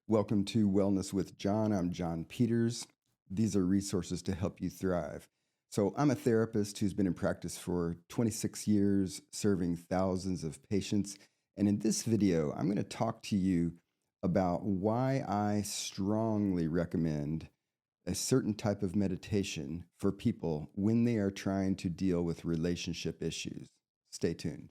Welcome to Wellness with John. I'm John Peters. These are resources to help you thrive. So, I'm a therapist who's been in practice for 26 years, serving thousands of patients. And in this video, I'm going to talk to you about why I strongly recommend a certain type of meditation for people when they are trying to deal with relationship issues. Stay tuned.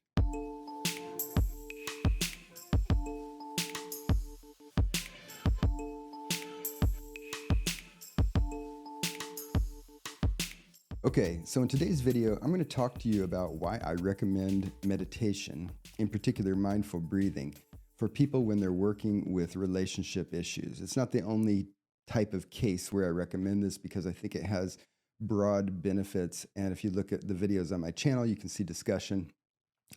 Okay, so in today's video, I'm going to talk to you about why I recommend meditation, in particular mindful breathing, for people when they're working with relationship issues. It's not the only type of case where I recommend this because I think it has broad benefits. And if you look at the videos on my channel, you can see discussion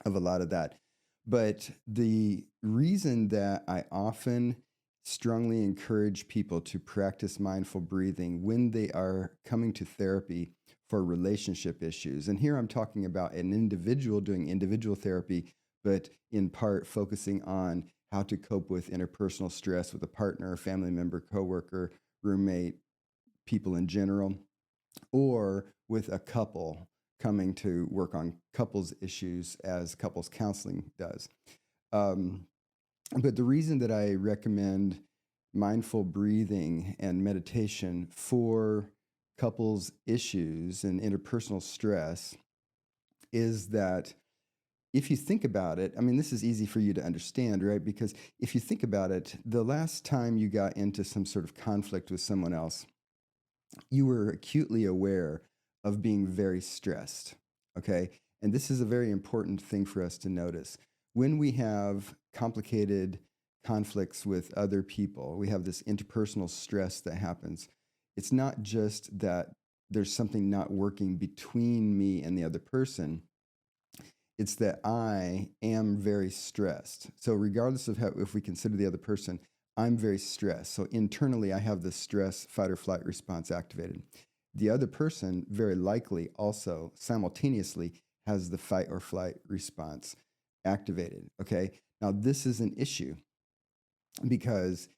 of a lot of that. But the reason that I often strongly encourage people to practice mindful breathing when they are coming to therapy for relationship issues. And here I'm talking about an individual doing individual therapy, but in part focusing on how to cope with interpersonal stress with a partner, family member, coworker, roommate, people in general, or with a couple coming to work on couples issues as couples counseling does. Um, but the reason that I recommend mindful breathing and meditation for couples issues and interpersonal stress is that if you think about it, I mean, this is easy for you to understand, right? Because if you think about it, the last time you got into some sort of conflict with someone else, you were acutely aware of being very stressed, okay? And this is a very important thing for us to notice. When we have complicated conflicts with other people, we have this interpersonal stress that happens. It's not just that there's something not working between me and the other person. It's that I am very stressed. So regardless of how, if we consider the other person, I'm very stressed. So internally, I have the stress fight or flight response activated. The other person very likely also simultaneously has the fight or flight response activated. Okay. Now, this is an issue because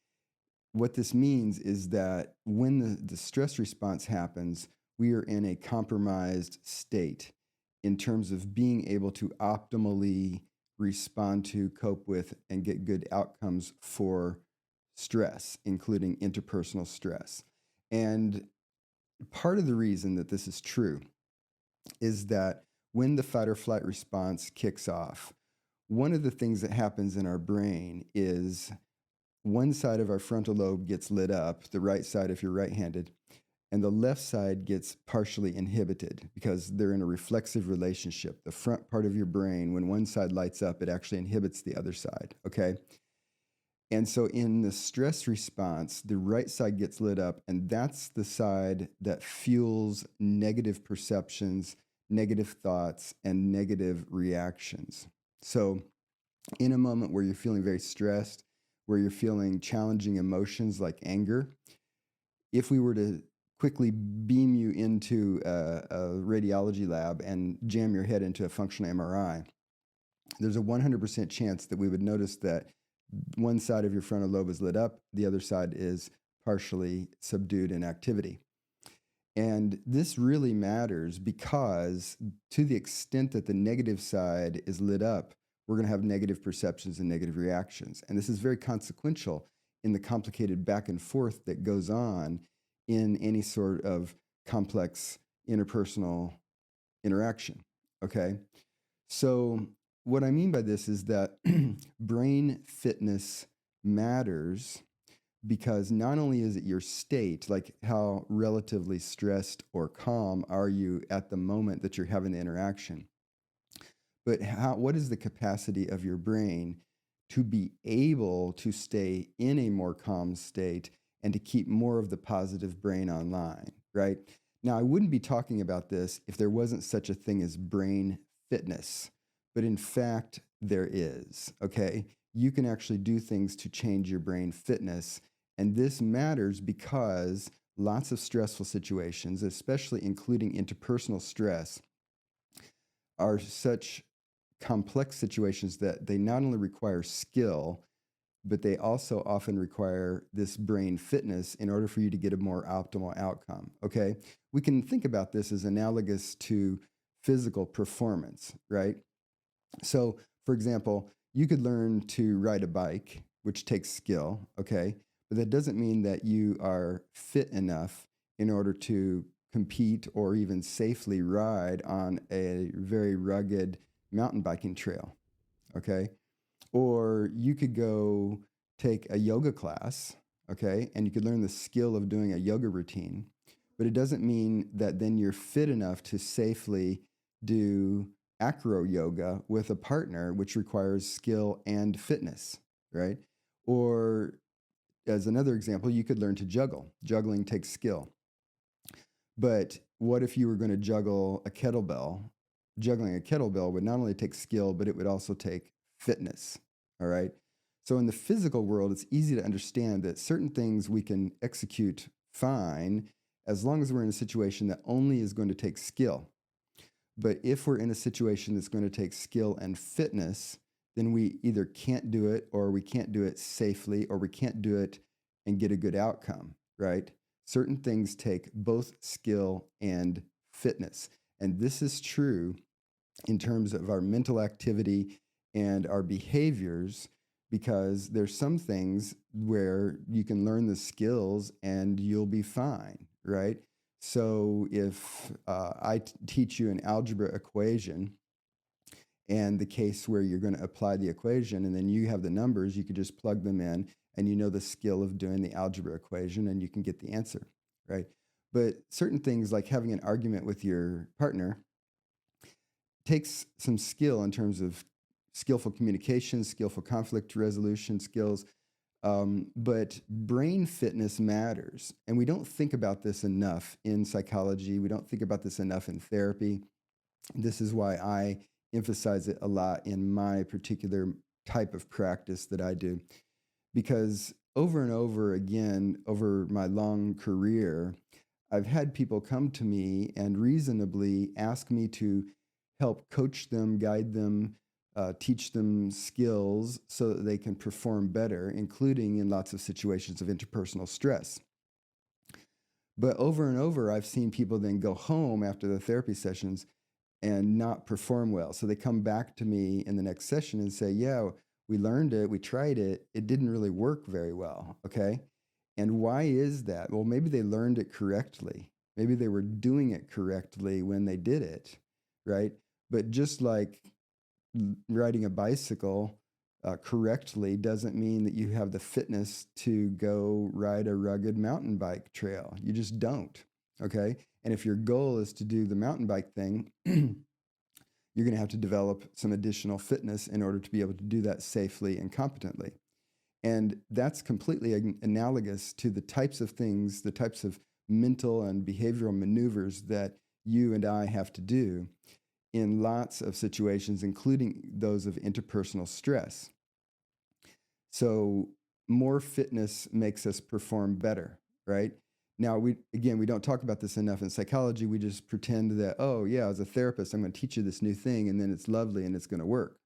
what this means is that when the stress response happens, we are in a compromised state in terms of being able to optimally respond to, cope with, and get good outcomes for stress, including interpersonal stress. And part of the reason that this is true is that when the fight or flight response kicks off, one of the things that happens in our brain is one side of our frontal lobe gets lit up, the right side if you're right-handed, and the left side gets partially inhibited because they're in a reflexive relationship. The front part of your brain, when one side lights up, it actually inhibits the other side, okay? And so in the stress response, the right side gets lit up, and that's the side that fuels negative perceptions, negative thoughts, and negative reactions. So in a moment where you're feeling very stressed, where you're feeling challenging emotions like anger, if we were to quickly beam you into a radiology lab and jam your head into a functional MRI, there's a 100% chance that we would notice that one side of your frontal lobe is lit up, the other side is partially subdued in activity. And this really matters because to the extent that the negative side is lit up, we're going to have negative perceptions and negative reactions. And this is very consequential in the complicated back and forth that goes on in any sort of complex interpersonal interaction. Okay? So, what I mean by this is that brain fitness matters because not only is it your state, like how relatively stressed or calm are you at the moment that you're having the interaction, but what is the capacity of your brain to be able to stay in a more calm state and to keep more of the positive brain online, right? Now, I wouldn't be talking about this if there wasn't such a thing as brain fitness, but in fact, there is, okay? You can actually do things to change your brain fitness. And this matters because lots of stressful situations, especially including interpersonal stress, are such complex situations that they not only require skill, but they also often require this brain fitness in order for you to get a more optimal outcome. Okay. We can think about this as analogous to physical performance, right? So, for example, you could learn to ride a bike, which takes skill, okay? But that doesn't mean that you are fit enough in order to compete or even safely ride on a very rugged mountain biking trail, okay? Or you could go take a yoga class, okay? And you could learn the skill of doing a yoga routine, but it doesn't mean that then you're fit enough to safely do acro yoga with a partner, which requires skill and fitness, right? Or as another example, you could learn to juggle. Juggling takes skill. But what if you were going to juggle a kettlebell? Juggling a kettlebell would not only take skill, but it would also take fitness. All right. So in the physical world, it's easy to understand that certain things we can execute fine as long as we're in a situation that only is going to take skill. But if we're in a situation that's going to take skill and fitness, then we either can't do it or we can't do it safely or we can't do it and get a good outcome, right? Certain things take both skill and fitness. And this is true in terms of our mental activity and our behaviors, because there's some things where you can learn the skills and you'll be fine, right? So if I teach you an algebra equation, and the case where you're going to apply the equation and then you have the numbers, you could just plug them in and you know the skill of doing the algebra equation and you can get the answer, right? But certain things like having an argument with your partner takes some skill in terms of skillful communication, skillful conflict resolution skills. But brain fitness matters. And we don't think about this enough in psychology. We don't think about this enough in therapy. This is why I emphasize it a lot in my particular type of practice that I do. Because over and over again, over my long career, I've had people come to me and reasonably ask me to help coach them, guide them, teach them skills so that they can perform better, including in lots of situations of interpersonal stress. But over and over, I've seen people then go home after the therapy sessions and not perform well. So they come back to me in the next session and say, yeah, we learned it, we tried it, it didn't really work very well, okay? And why is that? Well, maybe they learned it correctly. Maybe they were doing it correctly when they did it, right? But just like riding a bicycle correctly doesn't mean that you have the fitness to go ride a rugged mountain bike trail. You just don't, okay? And if your goal is to do the mountain bike thing, you're going to have to develop some additional fitness in order to be able to do that safely and competently. And that's completely analogous to the types of things, the types of mental and behavioral maneuvers that you and I have to do in lots of situations, including those of interpersonal stress. So more fitness makes us perform better, right? Now, we don't talk about this enough in psychology. We just pretend that, oh, yeah, as a therapist, I'm going to teach you this new thing, and then it's lovely and it's going to work.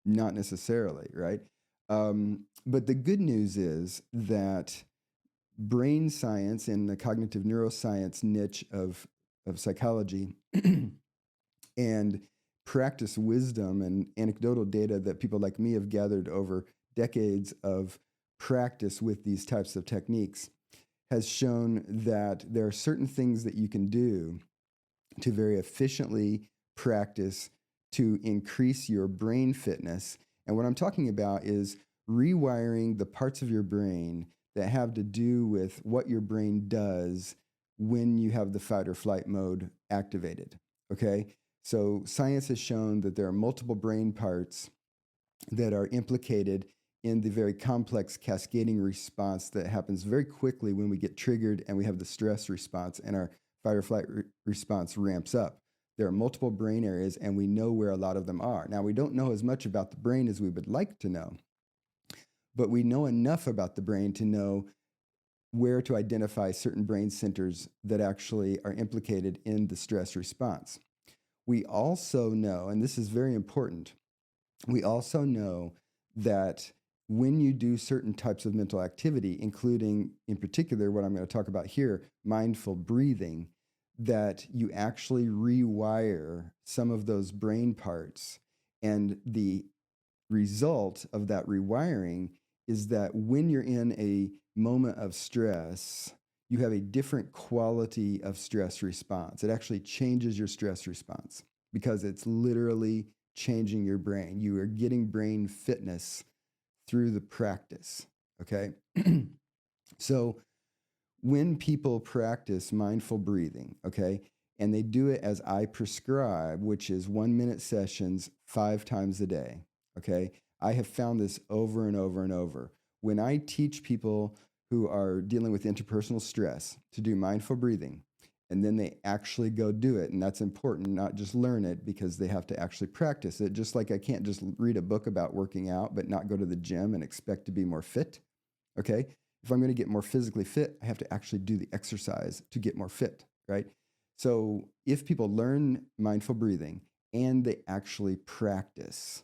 Not necessarily, right? But the good news is that brain science and the cognitive neuroscience niche of psychology and practice wisdom and anecdotal data that people like me have gathered over decades of practice with these types of techniques has shown that there are certain things that you can do to very efficiently practice to increase your brain fitness. And what I'm talking about is rewiring the parts of your brain that have to do with what your brain does when you have the fight or flight mode activated, okay? So science has shown that there are multiple brain parts that are implicated in the very complex cascading response that happens very quickly when we get triggered and we have the stress response and our fight or flight response ramps up. There are multiple brain areas and we know where a lot of them are. Now, we don't know as much about the brain as we would like to know, but we know enough about the brain to know where to identify certain brain centers that actually are implicated in the stress response. We also know, and this is very important, we also know that when you do certain types of mental activity, including in particular what I'm going to talk about here, mindful breathing, that you actually rewire some of those brain parts. And the result of that rewiring is that when you're in a moment of stress, you have a different quality of stress response. It actually changes your stress response because it's literally changing your brain. You are getting brain fitness through the practice, okay? So when people practice mindful breathing, okay, and they do it as I prescribe, which is 1 minute sessions 5 times a day, okay, I have found this over and over and over. When I teach people who are dealing with interpersonal stress to do mindful breathing, and then they actually go do it, and that's important, not just learn it, because they have to actually practice it. Just like I can't just read a book about working out but not go to the gym and expect to be more fit, okay? If I'm going to get more physically fit, I have to actually do the exercise to get more fit, right? So if people learn mindful breathing and they actually practice,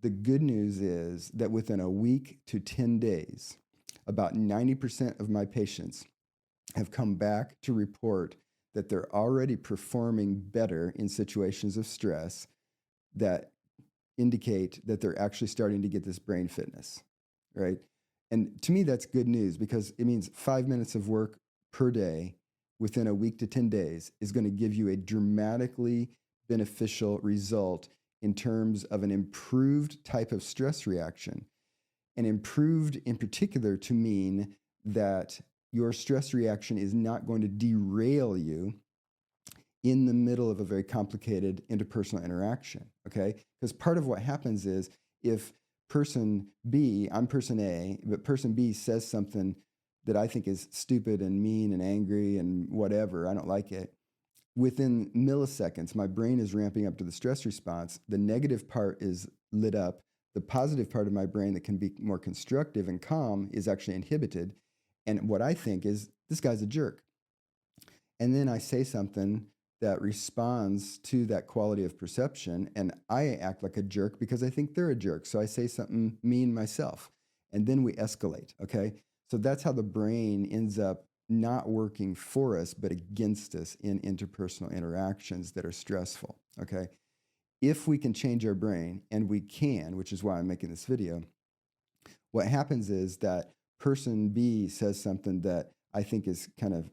the good news is that within a week to 10 days, about 90% of my patients have come back to report that they're already performing better in situations of stress that indicate that they're actually starting to get this brain fitness, right? And to me, that's good news because it means 5 minutes of work per day within a week to 10 days is going to give you a dramatically beneficial result in terms of an improved type of stress reaction. And improved in particular to mean that your stress reaction is not going to derail you in the middle of a very complicated interpersonal interaction, okay? Because part of what happens is if person B, I'm person A, but person B says something that I think is stupid and mean and angry and whatever, I don't like it, within milliseconds, my brain is ramping up to the stress response. The negative part is lit up. The positive part of my brain that can be more constructive and calm is actually inhibited. And what I think is, this guy's a jerk. And then I say something that responds to that quality of perception, and I act like a jerk because I think they're a jerk. So I say something mean myself, and then we escalate, okay? So that's how the brain ends up not working for us, but against us in interpersonal interactions that are stressful, okay? If we can change our brain, and we can, which is why I'm making this video, what happens is that person B says something that I think is kind of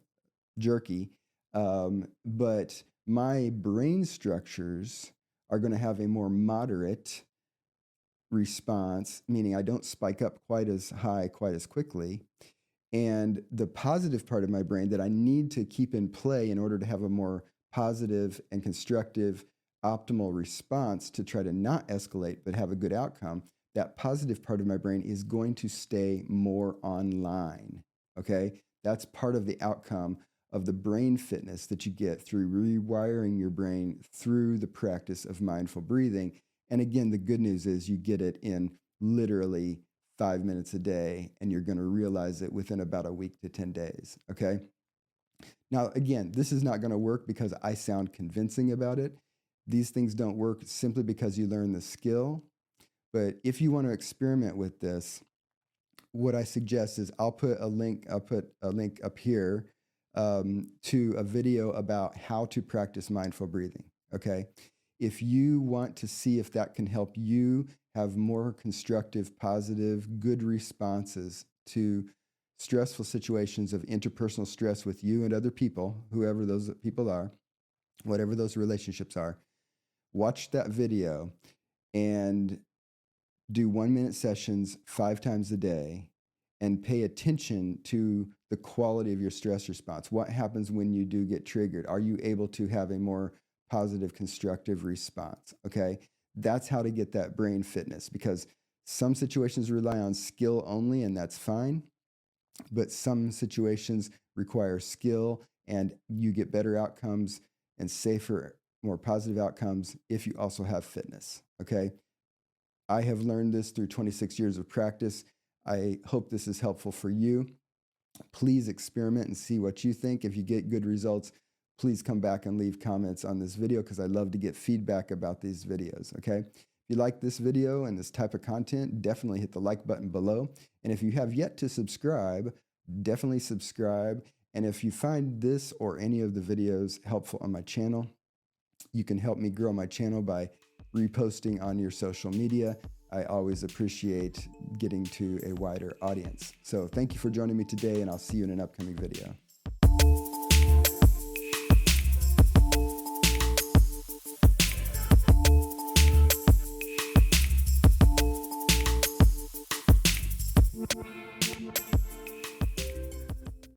jerky, but my brain structures are going to have a more moderate response, meaning I don't spike up quite as high, quite as quickly. And the positive part of my brain that I need to keep in play in order to have a more positive and constructive, optimal response to try to not escalate but have a good outcome, that positive part of my brain is going to stay more online, okay? That's part of the outcome of the brain fitness that you get through rewiring your brain through the practice of mindful breathing. And again, the good news is you get it in literally 5 minutes a day, and you're going to realize it within about a week to 10 days, okay? Now, again, this is not going to work because I sound convincing about it. These things don't work simply because you learn the skill. But if you want to experiment with this, what I suggest is I'll put a link up here to a video about how to practice mindful breathing, okay? If you want to see if that can help you have more constructive, positive, good responses to stressful situations of interpersonal stress with you and other people, whoever those people are, whatever those relationships are, watch that video and do 1 minute sessions 5 times a day and pay attention to the quality of your stress response. What happens when you do get triggered? Are you able to have a more positive, constructive response? Okay, that's how to get that brain fitness, because some situations rely on skill only, and that's fine. But some situations require skill, and you get better outcomes and safer, more positive outcomes if you also have fitness. Okay, I have learned this through 26 years of practice. I hope this is helpful for you. Please experiment and see what you think. If you get good results, please come back and leave comments on this video, because I love to get feedback about these videos, okay? If you like this video and this type of content, definitely hit the like button below. And if you have yet to subscribe, definitely subscribe. And if you find this or any of the videos helpful on my channel, you can help me grow my channel by reposting on your social media. I always appreciate getting to a wider audience. So thank you for joining me today, and I'll see you in an upcoming video.